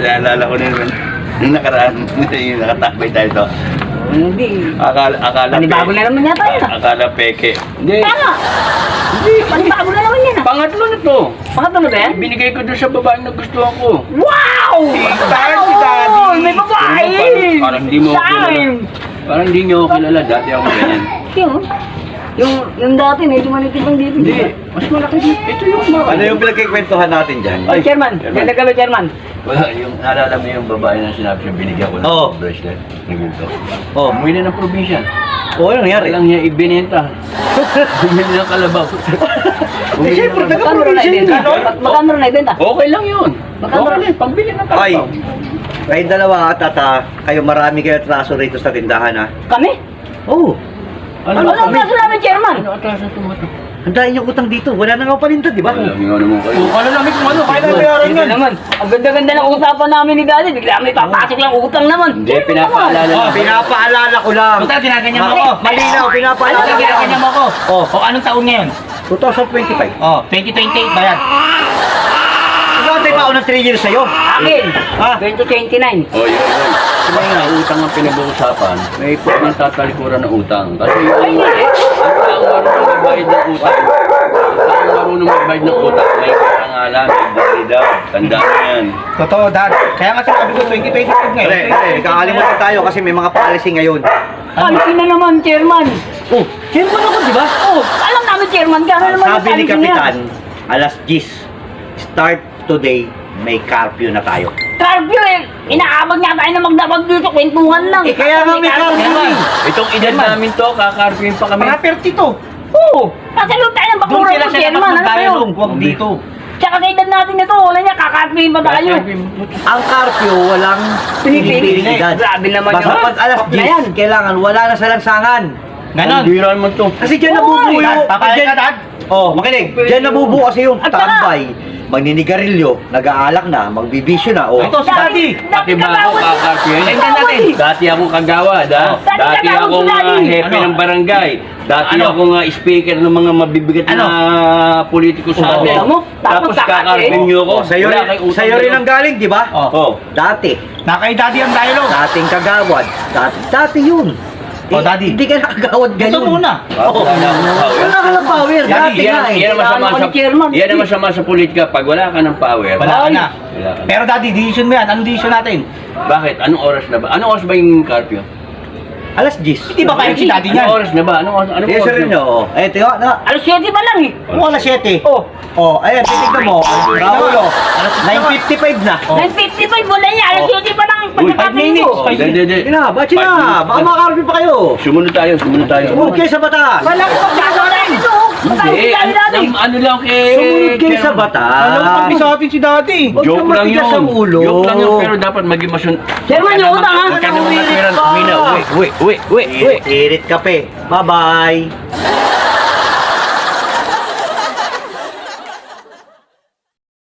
naalala ko na naman. Nung nakaraan, yung nakatakbay tayo to. Hindi. Akala Panibago na naman yata yun. Akala peke. Hindi. Tama! Hindi. Panibago na naman yan. Pangatlo na to. Pangatlo na ba yan? Binigay ko doon sa babae na gusto ko. Wow! Tayo si Daddy. May babae! Parang hindi mo ako kilala. Time! Parang hindi niyo ako kilala. Dati ako ganyan. Yung dati, medyo malitid lang dito. Hindi. Mas malaki dito. Ito yung mga. Ano yung pinagkikwentuhan natin dyan? Ay, Chairman. Ganda ka ba, Chairman? Wala, yung naalala mo yung babae na sinabi siya binigyan ko ng Oo. bracelet. Ng ginto. Oh, Umuwi na ng probinsya. ano nangyari? Walang niya ibinenta. Bumili ng kalabaw. Eh, siyempre, Magkano na ibenta? Magkano na ibenta? Okay lang yun. Magkano Okay lang. Pambili ng Ay, kalabaw. kayong dalawa kayo marami kayo atraso rito sa tindahan ha? Kami? Oo. Ano ang kaso namin, Chairman? Ano atrasan ito mo ito? Ang dahil niyong utang dito. Wala na nga paninda, di ba? Alam nga naman kayo. Ano namin kung ano, kaya na bayaran Hindi yan. naman. Ang ganda-ganda ng usapan namin ni Daddy. Bigla may papasok lang utang naman. Hindi, pinapaalala lang. Pinapaalala ko lang. Total, ginaganyan mo ako. Malinaw, pinapaalala Total, ko lang. ginaganyan mo ako. Oh. O, anong taon ngayon? 2025. O, 2028 ba yan? Nagkantay pa ako ng 3 years sa'yo. Akin. Ha? 2029. O, yun. Kasi nga, utang ang pinag-uusapan. May pwedeng tatalikuran ng utang. Kasi yung ang marunong magbayad ng utang. Ang marunong magbayad ng utang. May karangalan, may dignidad. Tandaan mo yan. Totoo, Dad. Kaya nga sinabi ko 2025 ngayon. Nakakalimutan tayo kasi may mga policy ngayon. Policy na naman, Chairman. Oh, Chairman ako, di ba? Oh, alam namin, Chairman. Gano'n naman yung Sabi ni policy niya. Kapitan, alas 10, start today, may curfew na tayo. Curfew eh. Inaabag nga tayo na magdabag dito. Kwentuhan lang. Eh, kaya nga may curfew eh. Itong edad namin to, kakarpin pa kami. Mga 32. Oo. Nasa loob tayo ng Doon bakuran sila mo, siya Chairman. naman Ano ba magdaya yun? room, huwag dito. Tsaka sa edad natin ito, wala niya, kakarpihin pa tayo. Ang curfew, walang pinipiling edad. Grabe naman Basta yun. pag alas Stop na yan. 10, kailangan wala na sa lansangan. Ganon. Ang bira naman to. Kasi dyan nabubuo Dad, yung... papayag dyan- ka, Dad? Oh, makinig. Dyan nabubuo kasi yung At saka- tambay. Magninigarilyo, nag-aalak na, magbibisyo na. Oh. Ito si Daddy. Pati ba ako kakarpin? Tingnan natin. Dati akong kagawad, ha? Dati Dati kagawad akong si Daddy. hepe Ano? ng barangay. Dati Ano? akong speaker ng mga mabibigat Ano? na politiko sa amin. Alam mo, tapos kakarpin niyo ako. Oh, sa'yo, Wala kayong utang sa'yo rin dito. ang galing, di ba? Oh. Oh. Dati. Na kay Daddy ang dialogue. Dating kagawad. Dati yun. Oh, Daddy. Hindi ka nakagawad Ito ganyan. muna. Oo. Wala na akong power. Wala ka ng power. Daddy, Dati nga eh. Yan ang masama Kailangan sa ko ni Chairman. yan ang masama sa politika. Pag wala ka ng power, Wala ka na. wala ka na. Pero Daddy, decision mo yan. Anong decision natin? Bakit? Anong oras na ba? Anong oras ba yung curfew? Alas 10. Hindi ba kaya si Daddy niyan? Anong oras na ba? Anong Yes, oras sir, na? no. Eh, tiyo, na. Alas 7 pa lang eh. Kung alas 7. Oh. Oh, ayan, titignan mo. Raulo. 9:55 na. Oh. 9:55 wala niya. Alas 7 pa lang. Uy, Pagkakatingin mo. Oh, hindi. Sige na, bachi na. Baka makakarapin pa kayo. Sumunod tayo. Sumunod kayo sa batas. Wala ko magkakaroon ito. Magkakaroon Hindi, natin. ano lang kay... Sumunod kayo sa batas. Alam mo, kampi sa atin si Daddy. Huwag Joke kang lang matigas yun. ang ulo. Joke lang yun, pero dapat maging masun... Chairman, yung utang, ha? Huwag ka naman Umilit matiran. ka. Uwi. Irit kape. Bye-bye.